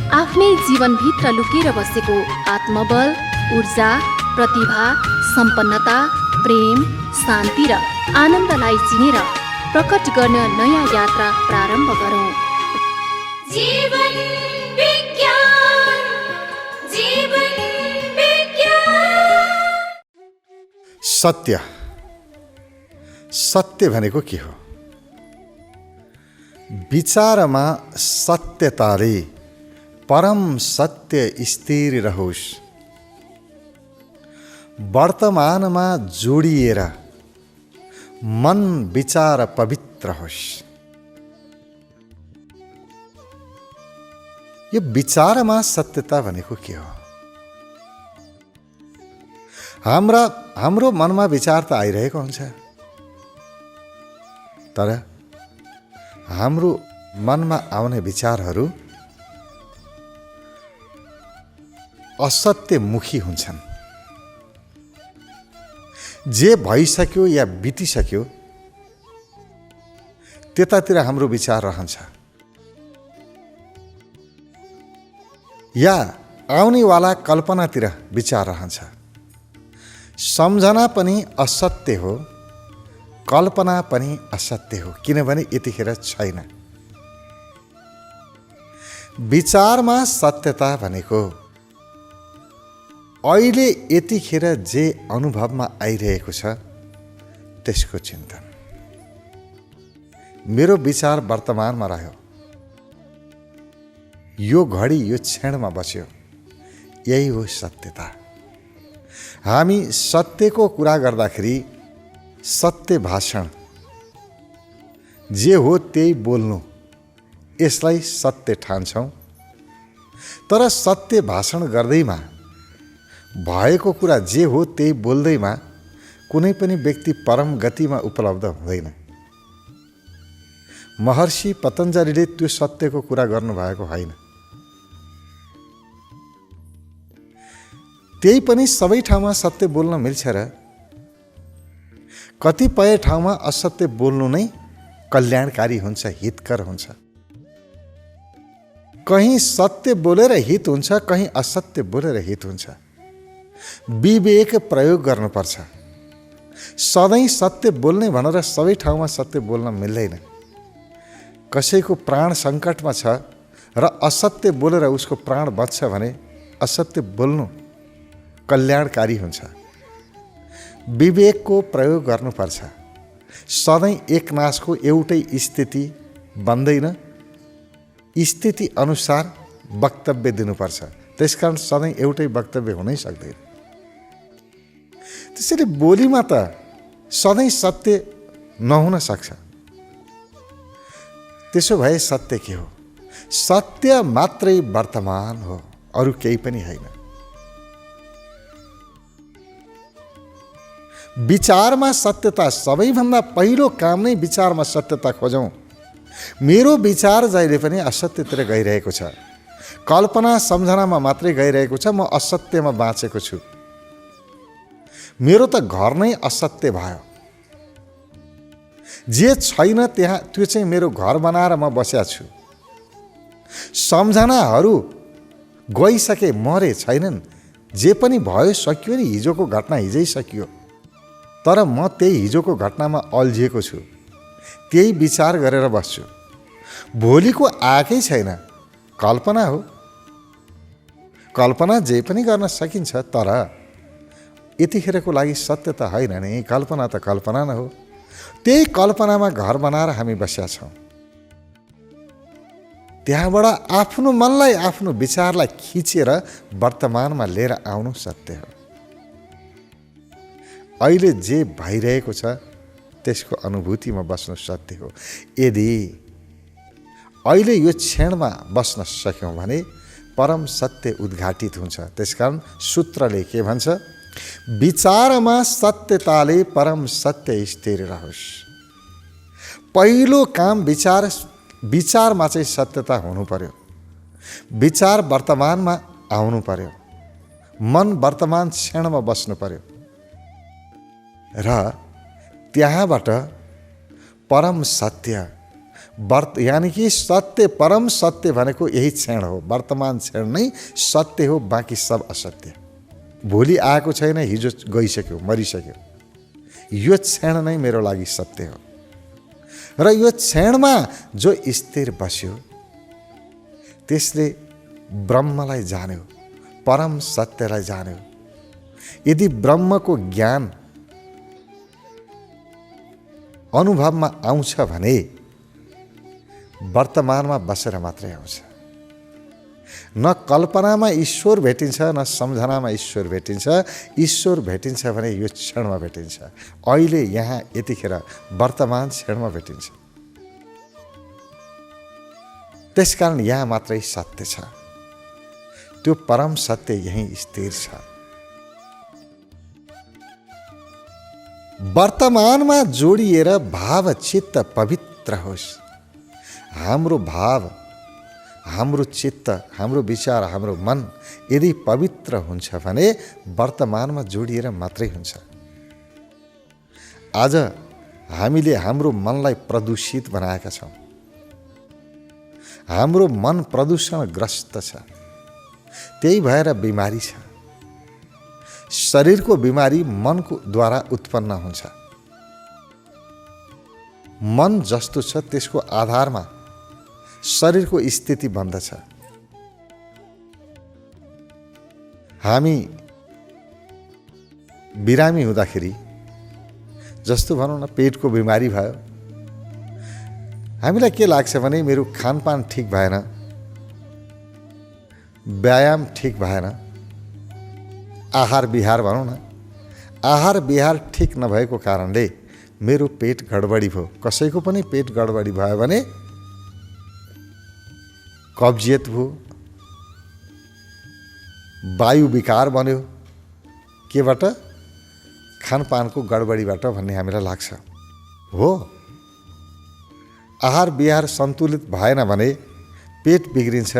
आफ्नै जीवनभित्र लुकेर बसेको आत्मबल, ऊर्जा, प्रतिभा, सम्पन्नता, प्रेम, शान्ति र आनन्दलाई चिनेर प्रकट गर्न नयाँ यात्रा प्रारम्भ गरौँ। जीवन विज्ञान, जीवन विज्ञान। सत्य, सत्य भनेको के हो? विचारमा सत्यताले परम सत्य स्थिर रहोस्, वर्तमानमा जोडिएर मन विचार पवित्र होस्। यो विचारमा सत्यता भनेको के हो? हाम्रो मनमा विचार त आइरहेको हुन्छ, तर हाम्रो मनमा आउने विचारहरू असत्यमुखी हुन्छन्। जे भइसक्यो या बितिसक्यो त्यतातिर हाम्रो विचार रहन्छ, या आउनेवाला कल्पनातिर विचार रहन्छ। सम्झना पनि असत्य हो, कल्पना पनि असत्य हो, किनभने यतिखेर छैन। विचारमा सत्यता भनेको अहिले यतिखेर जे अनुभवमा आइरहेको छ त्यसको चिन्तन। मेरो विचार वर्तमानमा रह्यो, यो घडी यो क्षणमा बस्यो, यही हो सत्यता। हामी सत्यको कुरा गर्दाखेरि सत्य भाषण, जे हो त्यही बोल्नु, यसलाई सत्य ठान्छौँ। तर सत्य भाषण गर्दैमा, भएको कुरा जे हो त्यही बोल्दैमा कुनै पनि व्यक्ति परम गतिमा उपलब्ध हुँदैन। महर्षि पतञ्जलिले त्यो सत्यको कुरा गर्नुभएको होइन। त्यही पनि सबै ठाउँमा सत्य बोल्न मिल्छ र? कतिपय ठाउँमा असत्य बोल्नु नै कल्याणकारी हुन्छ, हितकर हुन्छ। कहीँ सत्य बोलेर हित हुन्छ, कहीँ असत्य बोलेर हित हुन्छ। विवेक प्रयोग गर्नुपर्छ। सधैँ सत्य बोल्ने भनेर सबै ठाउँमा सत्य बोल्न मिल्दैन। कसैको प्राण सङ्कटमा छ र असत्य बोलेर उसको प्राण बच्छ भने असत्य बोल्नु कल्याणकारी हुन्छ। विवेकको प्रयोग गर्नुपर्छ। सधैँ एकनासको एउटै स्थिति बन्दैन, स्थिति अनुसार वक्तव्य दिनुपर्छ। त्यसकारण सधैँ एउटै वक्तव्य हुनै सक्दैन। त्यसैले बोलीमा त सधैँ सत्य नहुन सक्छ। त्यसो भए सत्य के हो? सत्य मात्रै वर्तमान हो, अरू केही पनि होइन। विचारमा सत्यता, सबैभन्दा पहिलो काम नै विचारमा सत्यता खोजौँ। मेरो विचार जहिले पनि असत्यतिर गइरहेको छ, कल्पना सम्झनामा मात्रै गइरहेको छ, म असत्यमा बाँचेको छु। मेरो त घर नै असत्य भयो। जे छैन त्यहाँ त्यो चाहिँ मेरो घर बनाएर म बस्या छु। सम्झनाहरू गइसके, मरे, छैनन्। जे पनि भयो सकियो नि, हिजोको घटना हिजै सकियो। तर म त्यही हिजोको घटनामा अल्झिएको छु, त्यही विचार गरेर बस्छु। भोलिको आएकै छैन, कल्पना हो। कल्पना जे पनि गर्न सकिन्छ, तर यतिखेरको लागि सत्य त होइन नि। कल्पना त कल्पना न हो। त्यही कल्पनामा घर बनाएर हामी बस्या छौँ। त्यहाँबाट आफ्नो मनलाई, आफ्नो विचारलाई खिचेर वर्तमानमा लिएर आउनु सत्य हो। अहिले जे भइरहेको छ त्यसको अनुभूतिमा बस्नु सत्य हो। यदि अहिले यो क्षणमा बस्न सक्यौँ भने परम सत्य उद्घाटित हुन्छ। त्यसकारण सूत्रले के भन्छ? विचारमा सत्यताले परम सत्य स्थिर रहोस्। पहिलो काम विचारमा चाहिँ सत्यता हुनु पर्यो। विचार वर्तमानमा आउनु पर्यो। मन वर्तमान क्षणमा बस्नु पर्यो र त्यहाँबाट परम सत्य यानी कि सत्य, परम सत्य भनेको यही क्षण हो। वर्तमान क्षण नै सत्य हो, बाँकी सब असत्य। भोलि आएको छैन, हिजो गइसक्यो, मरिसक्यो। यो क्षण नै मेरो लागि सत्य हो। र यो क्षणमा जो स्थिर बस्यो त्यसले ब्रह्मलाई जान्यो, परम सत्यलाई जान्यो। यदि ब्रह्मको ज्ञान अनुभवमा आउँछ भने वर्तमानमा बसेर मात्रै आउँछ। न कल्पनामा ईश्वर भेटिन्छ, न सम्झनामा ईश्वर भेटिन्छ। ईश्वर भेटिन्छ भने यो क्षणमा भेटिन्छ, अहिले यहाँ यतिखेर वर्तमान क्षणमा भेटिन्छ। त्यसकारण यहाँ मात्रै सत्य छ, त्यो परम सत्य यही स्थिर छ। वर्तमानमा जोडिएर भाव चित्त पवित्र होस्। हाम्रो भाव, हाम्रो चित्त, हाम्रो विचार, हाम्रो मन यदि पवित्र हुन्छ भने वर्तमानमा जोडिएर मात्रै हुन्छ। आज हामीले हाम्रो मनलाई प्रदूषित बनाएका छौँ। हाम्रो मन प्रदूषणग्रस्त छ, त्यही भएर बिमारी छ। शरीरको बिमारी मनको द्वारा उत्पन्न हुन्छ। मन जस्तो छ त्यसको आधारमा शरीरको स्थिति बन्दछ। हामी बिरामी हुँदाखेरि, जस्तो भनौँ न पेटको बिमारी भयो, हामीलाई के लाग्छ भने मेरो खानपान ठिक भएन, व्यायाम ठिक भएन, आहार विहार भनौँ न, आहार विहार ठिक नभएको कारणले मेरो पेट गडबडी भयो। कसैको पनि पेट गडबडी भयो भने कब्जियत भयो, वायु विकार बन्यो, केबाट? खानपानको गडबडीबाट भन्ने हामीलाई लाग्छ। हो, आहार विहार सन्तुलित भएन भने पेट बिग्रिन्छ,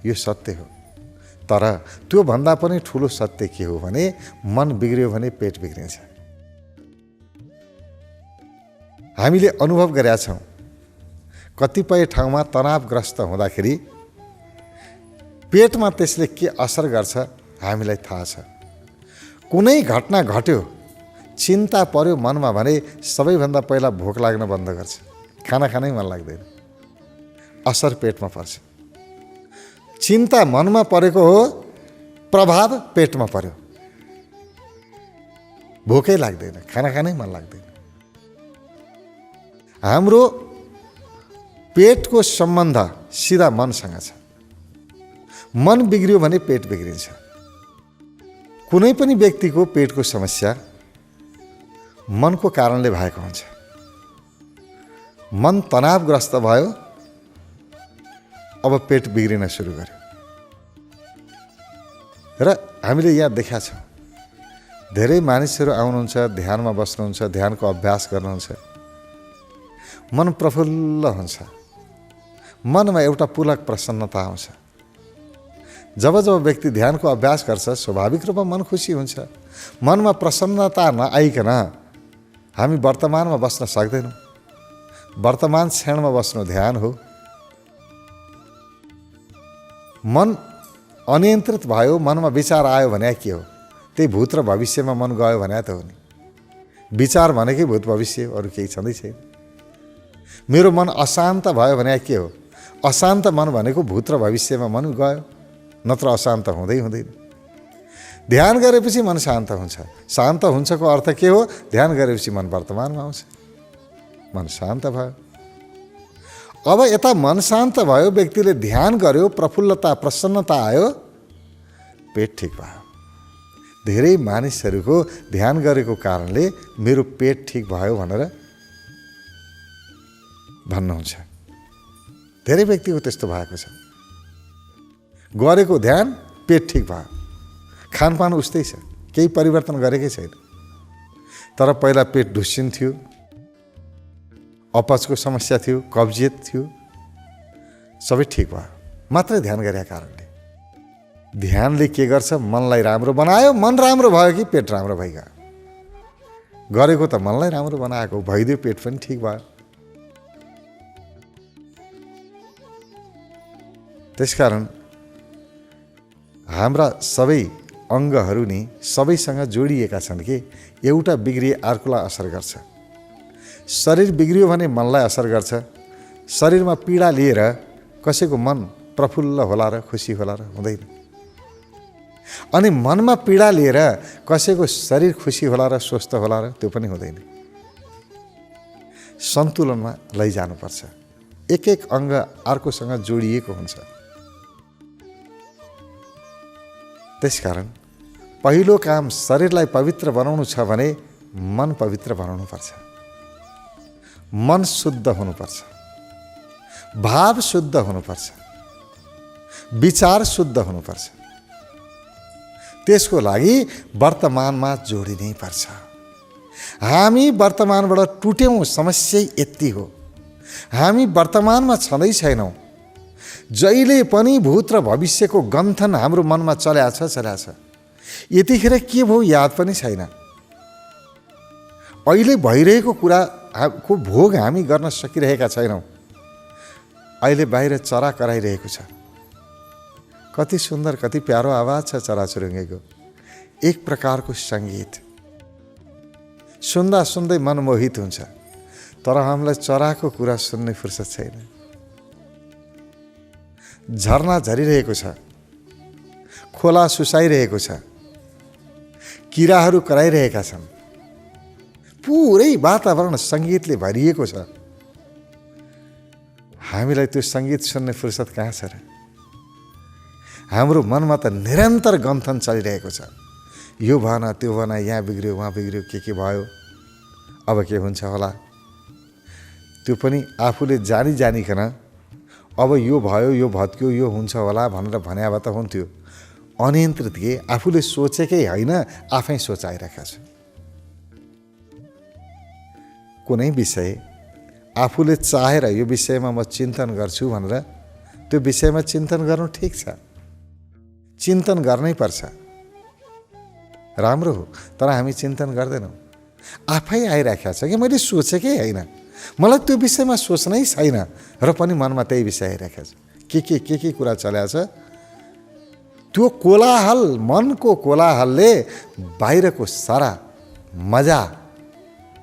यो सत्य हो। तर त्यो भन्दा पनि ठुलो सत्य के हो भने मन बिग्रियो भने पेट बिग्रिन्छ। हामीले अनुभव गरेका छौँ, कतिपय ठाउँमा तनावग्रस्त हुँदाखेरि पेटमा त्यसले के असर गर्छ हामीलाई थाहा छ। कुनै घटना घट्यो, चिन्ता पर्यो मनमा भने सबैभन्दा पहिला भोक लाग्न बन्द गर्छ, खाना खानै मन लाग्दैन, असर पेटमा पर्छ। चिन्ता मनमा परेको हो, प्रभाव पेटमा पर्यो, भोकै लाग्दैन, खाना खानै मन लाग्दैन। हाम्रो पेटको सम्बन्ध सिधा मनसँग छ। मन बिग्रियो भने पेट बिग्रिन्छ। कुनै पनि व्यक्तिको पेटको समस्या मनको कारणले भएको हुन्छ। मन तनावग्रस्त भयो, अब पेट बिग्रिन सुरु गर्यो। र हामीले यहाँ देखाएको छौँ, धेरै मानिसहरू आउनुहुन्छ, ध्यानमा बस्नुहुन्छ, ध्यानको अभ्यास गर्नुहुन्छ, मन प्रफुल्ल हुन्छ, मनमा एउटा पुलक प्रसन्नता आउँछ। जब जब व्यक्ति ध्यानको अभ्यास गर्छ स्वाभाविक रूपमा मन खुसी हुन्छ। मनमा प्रसन्नता नआइकन हामी वर्तमानमा बस्न सक्दैनौँ। वर्तमान क्षणमा बस्नु ध्यान हो। मन अनियन्त्रित भयो, मनमा विचार आयो भने के हो? त्यही भूत र भविष्यमा मन गयो भने त हो नि। विचार भनेकै भूत भविष्य, अरू केही छँदै छैन। मेरो मन अशान्त भयो भने के हो? अशान्त मन भनेको भूत र भविष्यमा मन गयो, नत्र अशान्त हुँदै हुँदैन। ध्यान गरेपछि मन शान्त हुन्छ। शान्त हुन्छको अर्थ के हो? ध्यान गरेपछि मन वर्तमानमा आउँछ, मन शान्त भयो। अब यता मन शान्त भयो, व्यक्तिले ध्यान गर्यो, प्रफुल्लता प्रसन्नता आयो, पेट ठिक भयो। धेरै मानिसहरूको ध्यान गरेको कारणले मेरो पेट ठिक भयो भनेर भन्नुहुन्छ। धेरै व्यक्तिको त्यस्तो भएको छ। गरेको ध्यान, पेट ठिक भयो, खानपान उस्तै छ, केही परिवर्तन गरेकै छैन। तर पहिला पेट ढुस्सिन्थ्यो, अपचको समस्या थियो, कब्जियत थियो, सबै ठिक भयो मात्रै ध्यान गरेका कारणले। ध्यानले के गर्छ? मनलाई राम्रो बनायो। मन राम्रो भयो कि पेट राम्रो भइगयो? गरेको त मनलाई राम्रो बनाएको, भइदियो, पेट पनि ठिक भयो। त्यसकारण हाम्रा सबै अङ्गहरू नि सबैसँग जोडिएका छन् कि एउटा बिग्रिए अर्कोलाई असर गर्छ। शरीर बिग्रियो भने मनलाई असर गर्छ। शरीरमा पीडा लिएर कसैको मन प्रफुल्ल होला र खुसी होला र हुँदैन। अनि मनमा पीडा लिएर कसैको शरीर खुसी होला र स्वस्थ होला र त्यो पनि हुँदैन। सन्तुलनमा लैजानुपर्छ। एक एक अङ्ग अर्कोसँग जोडिएको हुन्छ। त्यसकारण पहिलो काम शरीरलाई पवित्र बनाउनु छ भने मन पवित्र बनाउनुपर्छ। मन शुद्ध हुनुपर्छ, भाव शुद्ध हुनुपर्छ, विचार शुद्ध हुनुपर्छ। त्यसको लागि वर्तमानमा जोडिनै पर्छ। हामी वर्तमानबाट टुट्यौँ, समस्या यति हो। हामी वर्तमानमा छँदै छैनौँ। जहिले पनि भूत र भविष्यको गन्थन हाम्रो मनमा चल्याछ। यतिखेर के भयो याद पनि छैन। अहिले भइरहेको कुराको भोग हामी गर्न सकिरहेका छैनौँ। अहिले बाहिर चरा कराइरहेको छ। कति सुन्दर, कति प्यारो आवाज छ चराचुरुङ्गीको। एक प्रकारको सङ्गीत सुन्दा सुन्दै मन मोहित हुन्छ। तर हामीलाई चराको कुरा सुन्ने फुर्सद छैन। झरना झरिरहेको छ, खोला सुसाइरहेको छ, किराहरू कराइरहेका छन्। पुरै वातावरण सङ्गीतले भरिएको छ। हामीलाई त्यो सङ्गीत सुन्ने फुर्सद कहाँ छ र? हाम्रो मनमा त निरन्तर गन्थन चलिरहेको छ। यो भएन, त्यो भएन, यहाँ बिग्रियो, वहाँ बिग्रियो, के भयो, अब के हुन्छ होला। त्यो पनि आफूले जानिकन अब यो भयो, यो भत्क्यो, यो हुन्छ होला भनेर भने भए त हुन्थ्यो। अनियन्त्रित के आफूले सोचेकै होइन, आफै सोचाइरहेका छ। कुनै विषय आफूले चाहेर यो विषयमा म चिन्तन गर्छु भनेर त्यो विषयमा चिन्तन गर्नु ठिक छ। चिन्तन गर्नै पर्छ, राम्रो हो। तर हामी चिन्तन गर्दैनौँ। आफै आइराखेको छ कि मैले सोचेकै होइन, मलाई त्यो विषयमा सोच्नै छैन, र पनि मनमा त्यही विषय आइराखेको छ। के कुरा चलेको छ। त्यो कोलाहल, मनको कोलाहलले बाहिरको सारा मजा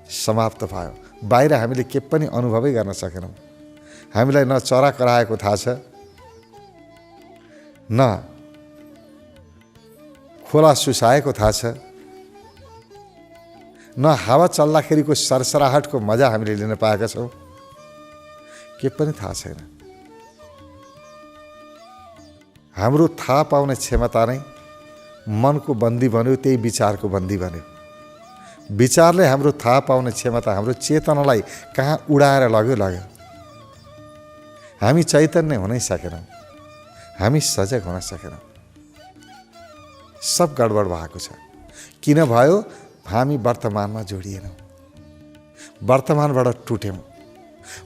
समाप्त भयो। बाहिर हामीले के पनि अनुभवै गर्न सकेनौँ। हामीलाई न चरा कराएको थाहा छ, न खोला सुसाएको थाहा छ, न हावा चल्दाखेरिको सरसराहटको मजा हामीले लिन पाएका छौँ। के पनि थाहा छैन। हाम्रो थाहा पाउने क्षमता नै मनको बन्दी बन्यो, त्यही विचारको बन्दी बन्यो। विचारले हाम्रो थाहा पाउने क्षमता, हाम्रो चेतनालाई कहाँ उडाएर लग्यो। हामी चैतन्य हुनै सकेनौँ। हामी सजग हुन सकेनौँ। सब गडबड भएको छ। किन भयो? हामी वर्तमानमा जोडिएनौँ। वर्तमानबाट टुट्यौँ।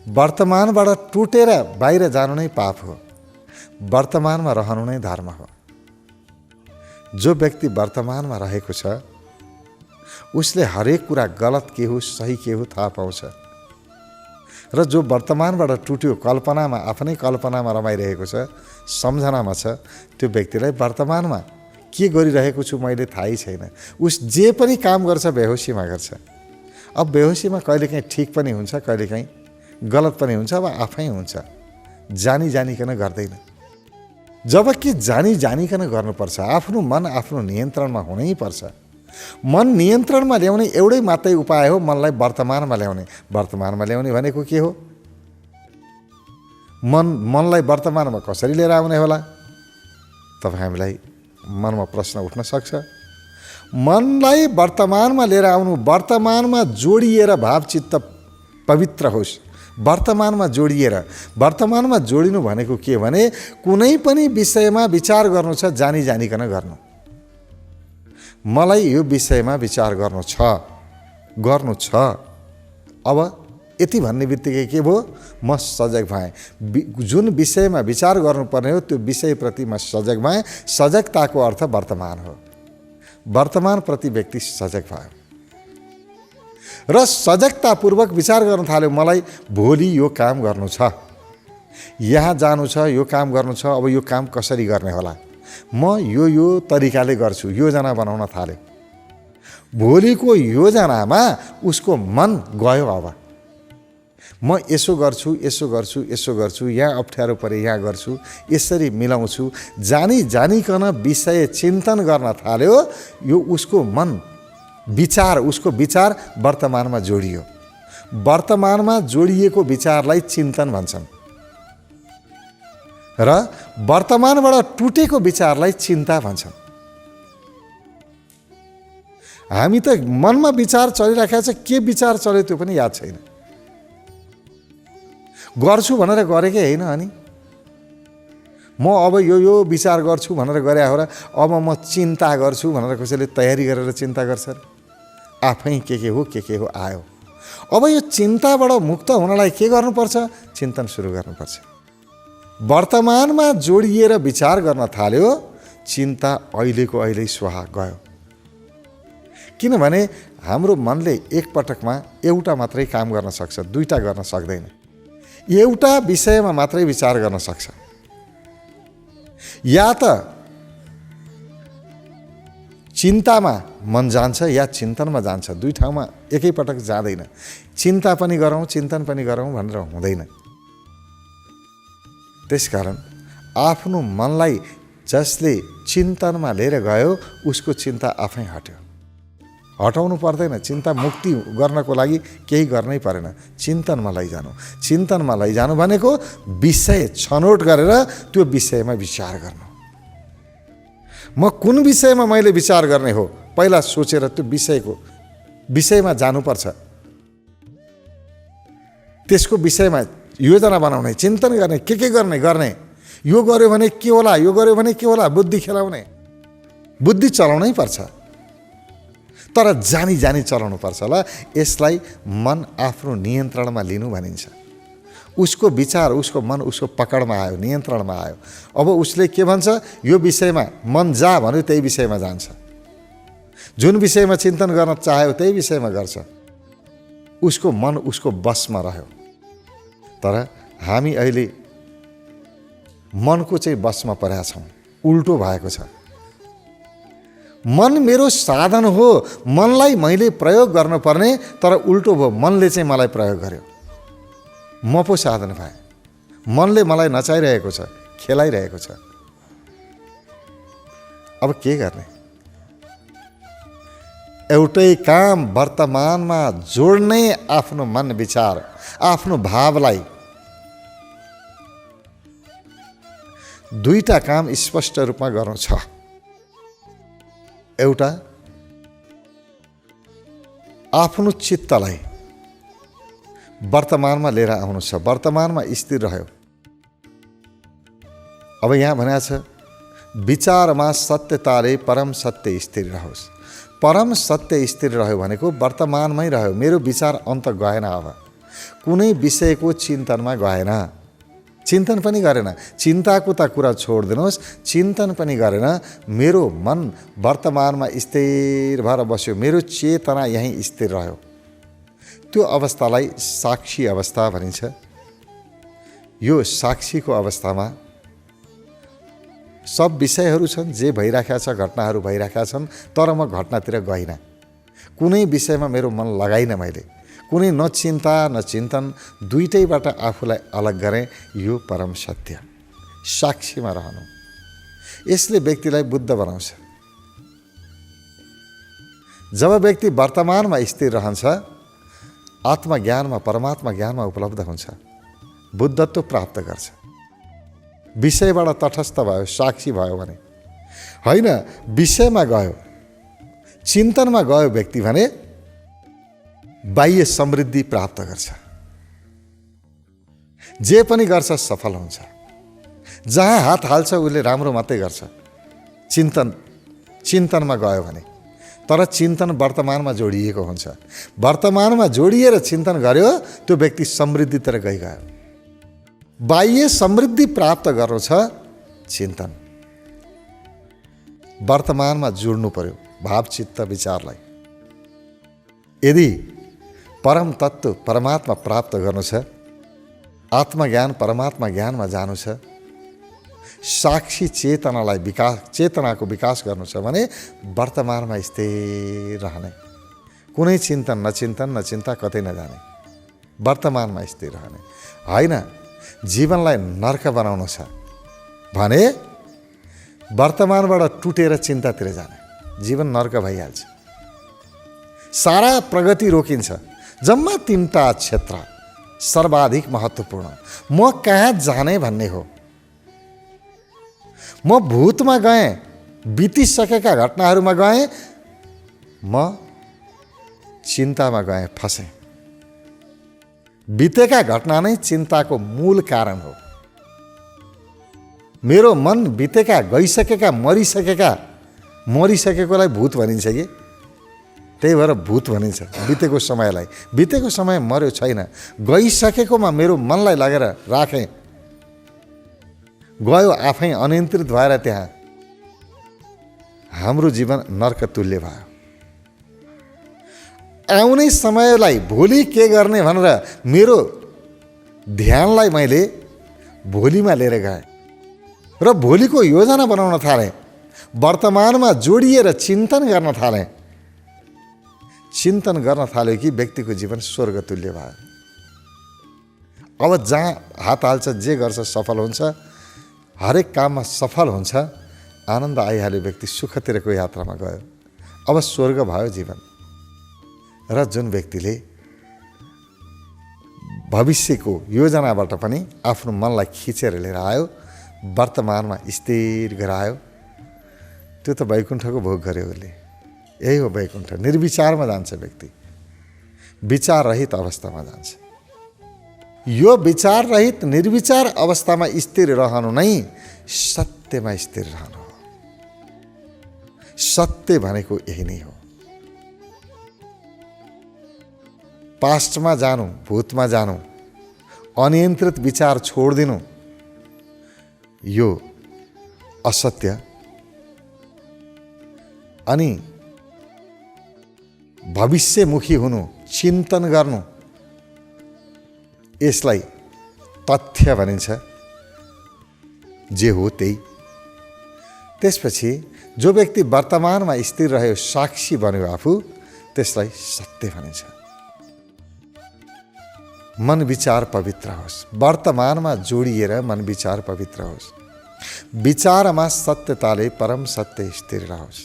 वर्तमानबाट टुटेर बाहिर जानु नै पाप हो। वर्तमानमा रहनु नै धर्म हो। जो व्यक्ति वर्तमानमा रहेको छ उसले हरेक कुरा गलत के हो, सही के हो थाहा पाउँछ। र जो वर्तमानबाट टुट्यो, कल्पनामा, आफ्नै कल्पनामा रमाइरहेको छ, सम्झनामा छ, त्यो व्यक्तिलाई वर्तमानमा के गरिरहेको छु मैले थाहै छैन। उस जे पनि काम गर्छ बेहोसीमा गर्छ। अब बेहोसीमा कहिलेकाहीँ ठिक पनि हुन्छ, कहिलेकाहीँ गलत पनि हुन्छ, अब आफै हुन्छ। जानिकन गर्दैन। जबकि जानिकन गर्नुपर्छ। आफ्नो मन आफ्नो नियन्त्रणमा हुनै पर्छ। मन नियन्त्रणमा ल्याउने एउटै मात्रै उपाय हो, मनलाई वर्तमानमा ल्याउने। वर्तमानमा ल्याउने भनेको के हो? मनलाई वर्तमानमा कसरी लिएर आउने होला? तपाईँ हामीलाई मनमा प्रश्न उठ्न सक्छ। मनलाई वर्तमानमा लिएर आउनु, वर्तमानमा जोडिएर भावचित्त पवित्र होस्। वर्तमानमा जोडिएर, वर्तमानमा जोडिनु भनेको के भने कुनै पनि विषयमा विचार गर्नु छ, जानिकन गर्नु। मलाई यो विषयमा विचार गर्नु छ। अब यति भन्ने बित्तिकै के भयो? म सजग भएँ। जुन विषयमा विचार गर्नुपर्ने हो त्यो विषयप्रति म सजग भएँ। सजगताको अर्थ वर्तमान हो। वर्तमानप्रति व्यक्ति सजग भयो र सजगतापूर्वक विचार गर्न थाल्यो। मलाई भोलि यो काम गर्नु छ, यहाँ जानु छ, यो काम गर्नु छ, अब यो काम कसरी गर्ने होला, म यो तरिकाले गर्छु, योजना बनाउन थाल्यो। भोलिको योजनामा उसको मन गयो। अब म यसो गर्छु, यसो गर्छु, यसो गर्छु, यहाँ अप्ठ्यारो परे यहाँ गर्छु, यसरी मिलाउँछु, जानिकन विषय चिन्तन गर्न थाल्यो। यो उसको मन विचार, उसको विचार वर्तमानमा जोडियो। वर्तमानमा जोडिएको विचारलाई चिन्तन भन्छन् र वर्तमानबाट टुटेको विचारलाई चिन्ता भन्छन्। हामी त मनमा विचार चलिराखेको छ, के विचार चल्यो त्यो पनि याद छैन। गर्छु भनेर गरेकै होइन, अनि म अब यो विचार गर्छु भनेर गरे हो र अब म चिन्ता गर्छु भनेर कसैले तयारी गरेर चिन्ता गर्छ र आफै के हो आयो। अब यो चिन्ताबाट मुक्त हुनलाई के गर्नुपर्छ? चिन्तन सुरु गर्नुपर्छ। वर्तमानमा जोडिएर विचार गर्न थाल्यो, चिन्ता अहिलेको अहिले स्वाहा गयो। किनभने हाम्रो मनले एकपटकमा एउटा मात्रै काम गर्न सक्छ, दुईटा गर्न सक्दैन। एउटा विषयमा मात्रै विचार गर्न सक्छ। या त चिन्तामा मन जान्छ या चिन्तनमा जान्छ, दुई ठाउँमा एकैपटक जाँदैन। चिन्ता पनि गरौँ, चिन्तन पनि गरौँ भनेर हुँदैन। त्यसकारण आफ्नो मनलाई जसले चिन्तनमा लिएर गयो उसको चिन्ता आफै हट्यो। हटाउनु पर्दैन। चिन्ता मुक्ति गर्नको लागि केही गर्नै परेन, चिन्तनमा लैजानु। चिन्तनमा लैजानु भनेको विषय छनौट गरेर त्यो विषयमा विचार गर्नु। म कुन विषयमा मैले विचार गर्ने हो पहिला सोचेर त्यो विषयमा जानुपर्छ। त्यसको विषयमा योजना बनाउने, चिन्तन गर्ने, के गर्ने, यो गर्यो भने के होला, यो गर्यो भने के होला, बुद्धि खेलाउने। बुद्धि चलाउनै पर्छ, तर जानी चलाउनु पर्छ होला। यसलाई मन आफ्नो नियन्त्रणमा लिनु भनिन्छ। उसको विचार, उसको मन उसको पकडमा आयो, नियन्त्रणमा आयो। अब उसले के भन्छ? यो विषयमा मन जा भन्यो त्यही विषयमा जान्छ। जुन विषयमा चिन्तन गर्न चाह्यो त्यही विषयमा गर्छ। उसको मन उसको बसमा रह्यो। तर हामी अहिले मनको चाहिँ बसमा परेका छौँ, उल्टो भएको छ। मन मेरो साधन हो, मनलाई मैले प्रयोग गर्नुपर्ने, तर उल्टो भयो। मनले चाहिँ मलाई प्रयोग गर्यो, म पो साधन भएँ। मनले मलाई नचाइरहेको छ, खेलाइरहेको छ। अब के गर्ने? एउटै काम वर्तमानमा जोड्ने आफ्नो मन विचार, आफ्नो भावलाई। दुईटा काम स्पष्ट रूपमा गर्नु छ। एउटा आफ्नो चित्तलाई वर्तमानमा लिएर आउनु छ, वर्तमानमा स्थिर रह्यो। अब यहाँ भनेको छ विचारमा सत्यताले परम सत्य स्थिर रहोस्। परम सत्य स्थिर रह्यो भनेको वर्तमानमै रह्यो। मेरो विचार अन्त गएन, अब कुनै विषयको चिन्तनमा गएन, चिन्तन पनि गरेन। चिन्ताको त कुरा छोडिदिनुहोस्, चिन्तन पनि गरेन। मेरो मन वर्तमानमा स्थिर भएर बस्यो, मेरो चेतना यहीँ स्थिर रह्यो। त्यो अवस्थालाई साक्षी अवस्था भनिन्छ। यो साक्षीको अवस्थामा सब विषयहरू छन्, जे भइराखेका छ, घटनाहरू भइराखेका छन्, तर म घटनातिर गइनँ। कुनै विषयमा मेरो मन लगाइन मैले। कुनै न चिन्ता न चिन्तन, दुईटैबाट आफूलाई अलग गरेँ। यो परम सत्य, साक्षीमा रहनु। यसले व्यक्तिलाई बुद्ध बनाउँछ। जब व्यक्ति वर्तमानमा स्थिर रहन्छ, आत्मज्ञानमा, परमात्मा ज्ञानमा उपलब्ध हुन्छ, बुद्धत्व प्राप्त गर्छ। विषयबाट तटस्थ भयो, साक्षी भयो भने होइन, विषयमा गयो, चिन्तनमा गयो व्यक्ति भने बाह्य समृद्धि प्राप्त गर्छ। जे पनि गर्छ सफल हुन्छ। जहाँ हात हाल्छ उसले राम्रो मात्रै गर्छ। चिन्तनमा गयो भने। तर चिन्तन वर्तमानमा जोडिएको हुन्छ। वर्तमानमा जोडिएर चिन्तन गर्यो, त्यो व्यक्ति समृद्धितिर गयो। बाह्य समृद्धि प्राप्त गर्नु छ, चिन्तन वर्तमानमा जोड्नु पर्यो, भाव चित्त विचारलाई। यदि परम तत्त्व परमात्मा प्राप्त गर्नु छ, आत्मज्ञान परमात्मा ज्ञानमा जानु छ, साक्षी चेतनाको विकास गर्नु छ भने वर्तमानमा स्थिर रहने, कुनै चिन्तन नचिन्ता कतै नजाने, वर्तमानमा स्थिर रहने होइन। जीवनलाई नर्क बनाउनु छ भने वर्तमानबाट टुटेर चिन्तातिर जाने, जीवन नर्क भइहाल्छ। सारा प्रगति रोकिन्छ। जम्मा 3टा क्षेत्र सर्वाधिक महत्त्वपूर्ण। म कहाँ जाने भन्ने हो। म भूतमा गएँ, बितिसकेका घटनाहरूमा गएँ, म चिन्तामा गएँ, फसेँ। बितेका घटना नै चिन्ताको मूल कारण हो। मेरो मन बितेका, गइसकेका, मरिसकेकोलाई भूत भनिन्छ कि, त्यही भएर भूत भनिन्छ बितेको समयलाई। बितेको समय मर्यो छैन, गइसकेकोमा मेरो मनलाई लगेर राखेँ, गयो आफै अनियन्त्रित भएर त्यहाँ हाम्रो जीवन नर्क तुल्य भयो। आउने समयलाई भोलि के गर्ने भनेर मेरो ध्यानलाई मैले भोलिमा लिएर गएँ र भोलिको योजना बनाउन थालेँ। वर्तमानमा जोडिएर चिन्तन गर्न थालेँ। चिन्तन गर्न थाल्यो कि व्यक्तिको जीवन स्वर्ग तुल्य भयो। अब जहाँ हात हाल्छ, जे गर्छ सफल हुन्छ, हरेक काममा सफल हुन्छ, आनन्द आइहाल्यो, व्यक्ति सुखतिरको यात्रामा गयो। अब स्वर्ग भयो जीवन। र जुन व्यक्तिले भविष्यको योजनाबाट पनि आफ्नो मनलाई खिचेर लिएर आयो, वर्तमानमा स्थिर गरायो, त्यो त वैकुण्ठको भोग गर्यो उसले। यही हो वैकुण्ठ। निर्विचारमा जान्छ व्यक्ति, विचार रहित अवस्थामा जान्छ। यो विचार रहित निर्विचार अवस्थामा स्थिर रहनु नै सत्यमा स्थिर रहनु हो। सत्य भनेको यही नै हो। पास्टमा जानु, भूतमा जानु, अनियन्त्रित विचार छोडिदिनु, यो असत्य। अनि भविष्यमुखी हुनु, चिन्तन गर्नु, यसलाई तथ्य भनिन्छ। जे हो त्यही। त्यसपछि जो व्यक्ति वर्तमानमा स्थिर रह्यो, साक्षी बन्यो आफू, त्यसलाई सत्य भनिन्छ। मन विचार पवित्र होस्। वर्तमानमा जोडिएर मन विचार पवित्र होस्। विचारमा सत्यताले परम सत्य स्थिर रहोस्।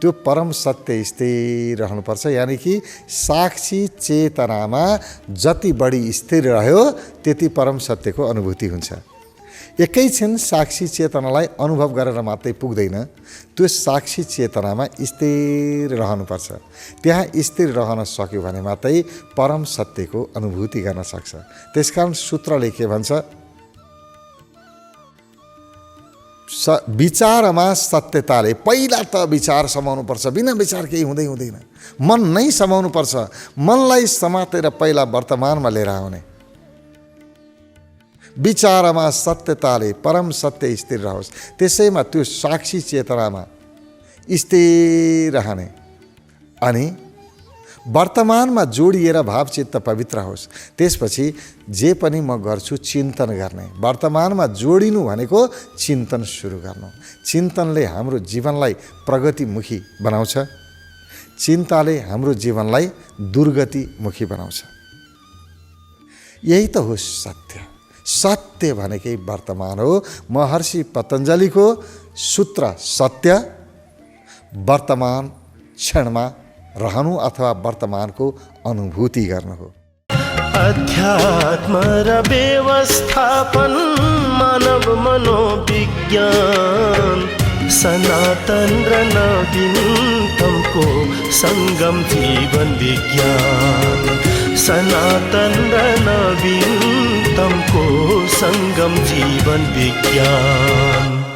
त्यो परम सत्य स्थिर रहनुपर्छ। यानी कि साक्षी चेतनामा जति बढी स्थिर रह्यो त्यति परम सत्यको अनुभूति हुन्छ। एकैछिन साक्षी चेतनालाई अनुभव गरेर मात्रै पुग्दैन, त्यो साक्षी चेतनामा स्थिर रहनुपर्छ। त्यहाँ स्थिर रहन सक्यो भने मात्रै परम सत्यको अनुभूति गर्न सक्छ। त्यसकारण सूत्रले के भन्छ? विचारमा सत्यताले, पहिला त विचार समाउनुपर्छ। बिना विचार केही हुँदैन। मन नै समाउनुपर्छ। मनलाई समातेर पहिला वर्तमानमा लिएर आउने। विचारमा सत्यताले परम सत्य स्थिर रहोस्। त्यसैमा त्यो साक्षी चेतनामा स्थिर रहने अनि वर्तमानमा जोडिएर भावचित्त पवित्र होस्। त्यसपछि जे पनि म गर्छु चिन्तन गर्ने। वर्तमानमा जोडिनु भनेको चिन्तन सुरु गर्नु। चिन्तनले हाम्रो जीवनलाई प्रगतिमुखी बनाउँछ। चिन्ताले हाम्रो जीवनलाई दुर्गतिमुखी बनाउँछ। यही त हो सत्य। सत्य भनेकै वर्तमान हो। महर्षि पतञ्जलिको सूत्र सत्य वर्तमान क्षणमा रहनु अथवा वर्तमानको अनुभूति गर्नु हो। अध्यात्म र व्यवस्थापन मानव मनोविज्ञान सनातन र नवीनतमको संगम जीवन विज्ञान। सनातन र नवीनतमको संगम जीवन विज्ञान।